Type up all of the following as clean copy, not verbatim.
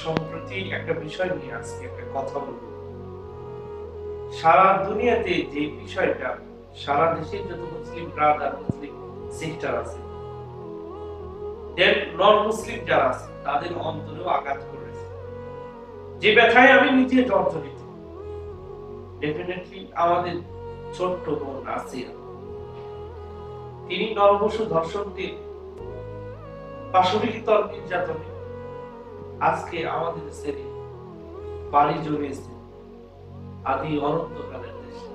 সম্প্রতি একটা বিষয় নিয়ে আজকে একটা কথা বলবো। সারা দুনিয়াতে যে বিষয়টা, সারা দেশে যত মুসলিম ব্রাদার, মুসলিম সিস্টার আছে, দেন নন মুসলিম যারা আছে, তাদের অন্তরেও আঘাত করেছে। যে ব্যথায় আমি নিজে জর্জরিত। ডেফিনেটলি আমাদের ছোট্ট বোন আসিয়া, তিনি নরবশু ধর্ষণ দিয়ে পাশবিক তর নির্যাতনে আজকে আমাদের ছেড়ে বাড়ি জমিয়েছে আদি অনন্তকালের দেশে।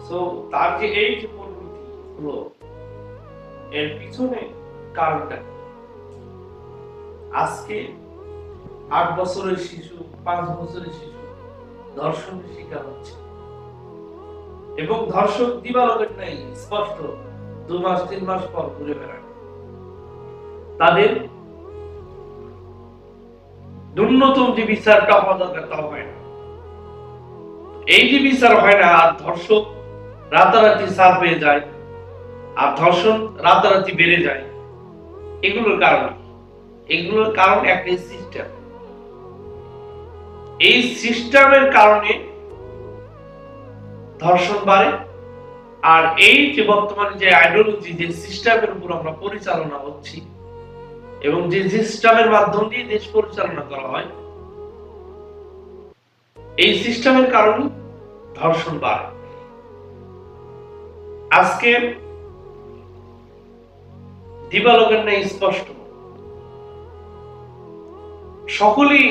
সো তার যে এই যে পরিণতি হলো, এর পিছনে কারণটা কি? আজকে 8 বছরের শিশু, 5 বছরের শিশু ধর্ষণের শিকার হচ্ছে, এবং ধর্ষক দিবালোকের নাই স্পষ্ট 2 মাস 3 মাস পর ঘুরে বেড়ায়। তাদের ন্যূনতম যে বিচারটা হওয়া দরকার তা হয় না। এই যে বিচার হয় না, আর ধর্ষক রাতারাতি সার পেয়ে যায়, আর ধর্ষণ রাতারাতি বেড়ে যায়। এগুলোর কারণ একটা সিস্টেম। এই সিস্টেমের কারণে ধর্ষণ বাড়ে। আর এই যে বর্তমানে যে আইডিওলজি, যে সিস্টেমের উপর আমরা পরিচালনা হচ্ছি, এবং যে সিস্টেমের মাধ্যম দিয়ে দেশ পরিচালনা করা হয়, এই সিস্টেমের কারণে ধর্ষণ বাড়ে। আজকে দিবালোকের ন্যায় স্পষ্ট, সকলেই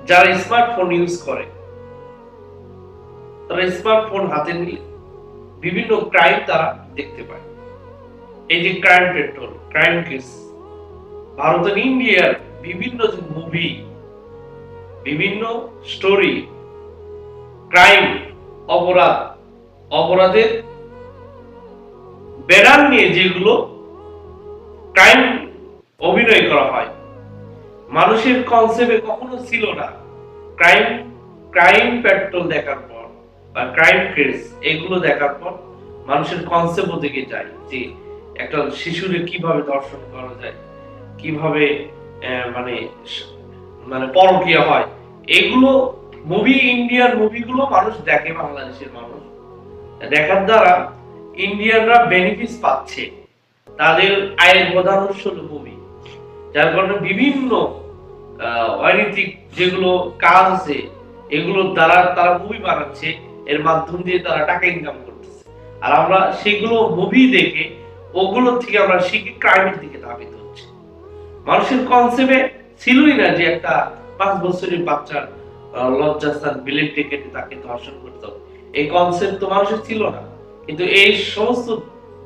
যারা স্মার্টফোন ইউজ করে, তারা স্মার্টফোন হাতে নিয়ে বিভিন্ন ক্রাইম তারা দেখতে পায়। এই যে crime patrol, crime case, Bharat ও ইন্ডিয়ার বিভিন্ন যে মুভি, বিভিন্ন স্টোরি, ক্রাইম, অপরাধের ব্যানার নিয়ে যেগুলো ক্রাইম অভিনয় করা হয়, মানুষের কনসেপ্টে কখনো ছিল না। ক্রাইম পেট্রোল দেখার পর বা ক্রাইম কেস এগুলো দেখার পর মানুষের কনসেপ্ট থেকে যায় যে একটা শিশুরে কিভাবে ধর্ষণ করা যায়, কিভাবে মানে মানে পরকীয়া হয়। এগুলো মুভি, ইন্ডিয়ান মুভিগুলো মানুষ দেখে, বাংলাদেশের মানুষ দেখার দ্বারা ইন্ডিয়ানরা বেনিফিট পাচ্ছে। তাদের আয়ের প্রধান উৎস হলো মুভি, যার কারণে বিভিন্ন অনৈতিক যেগুলো কাজ আছে এগুলোর দ্বারা তারা মুভি বানাচ্ছে, এর মাধ্যম দিয়ে তারা টাকা ইনকাম করতেছে। আর আমরা সেগুলো মুভি দেখে ওগুলো থেকে আমরা শিখে ক্রাইমের দিকে ধাবিত হচ্ছে। মানুষের কনসেপ্টে ছিলই না যে একটা 5 বছরের বাচ্চার লজ্জাস্থান বিলেটে কেটে তাকে ধর্ষণ করতে হবে। এই কনসেপ্ট তো মানুষের ছিল না, কিন্তু এই সমস্ত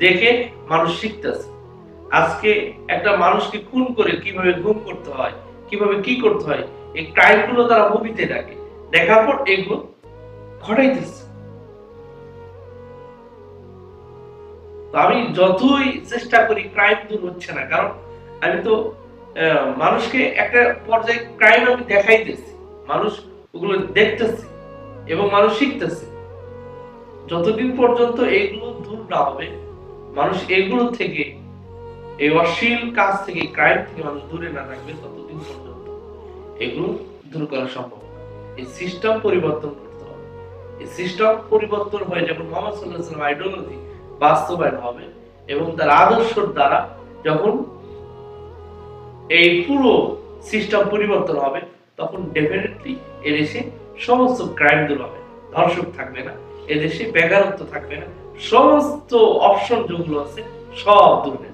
দেখে মানুষ শিখতেছে। আজকে একটা মানুষকে খুন করে কিভাবে গুম করতে হয়, কিভাবে কি করতে হয়, এই ক্রাইম গুলো তারা মুভিতে দেখে, দেখার পর এগুলো ঘটাইতেছে। আমি যতই চেষ্টা করি ক্রাইম দূর হচ্ছে না, কারণ আমি তো মানুষকে একটা পর্যায়ে ক্রাইম আমি দেখাইতেছি, মানুষ ওগুলো দেখতেছে এবং মানুষ শিখতেছে। যতদিন পর্যন্ত এগুলো দূর না হবে, মানুষ এগুলো থেকে, এই অশ্লীল কাজ থেকে, ক্রাইম থেকে মানুষ দূরে না থাকবে, ততদিন পর্যন্ত এগুলো দূর করা সম্ভব না। এই সিস্টেম পরিবর্তন করতে হবে। এই সিস্টেম পরিবর্তন হয়ে যখন মুহাম্মদ সাল্লাল্লাহু আলাইহি ওয়াসাল্লাম আইডিওলজি বাস্তবায়ন হবে এবং তার আদর্শের দ্বারা যখন এই পুরো সিস্টেম পরিবর্তন হবে, তখন ডেফিনেটলি এদেশে সমস্ত ক্রাইম দূর হবে, ধর্ষক থাকবে না, এদেশে বেকারত্ব থাকবে না, সমস্ত অপশন যেগুলো আছে সব দূর হবে।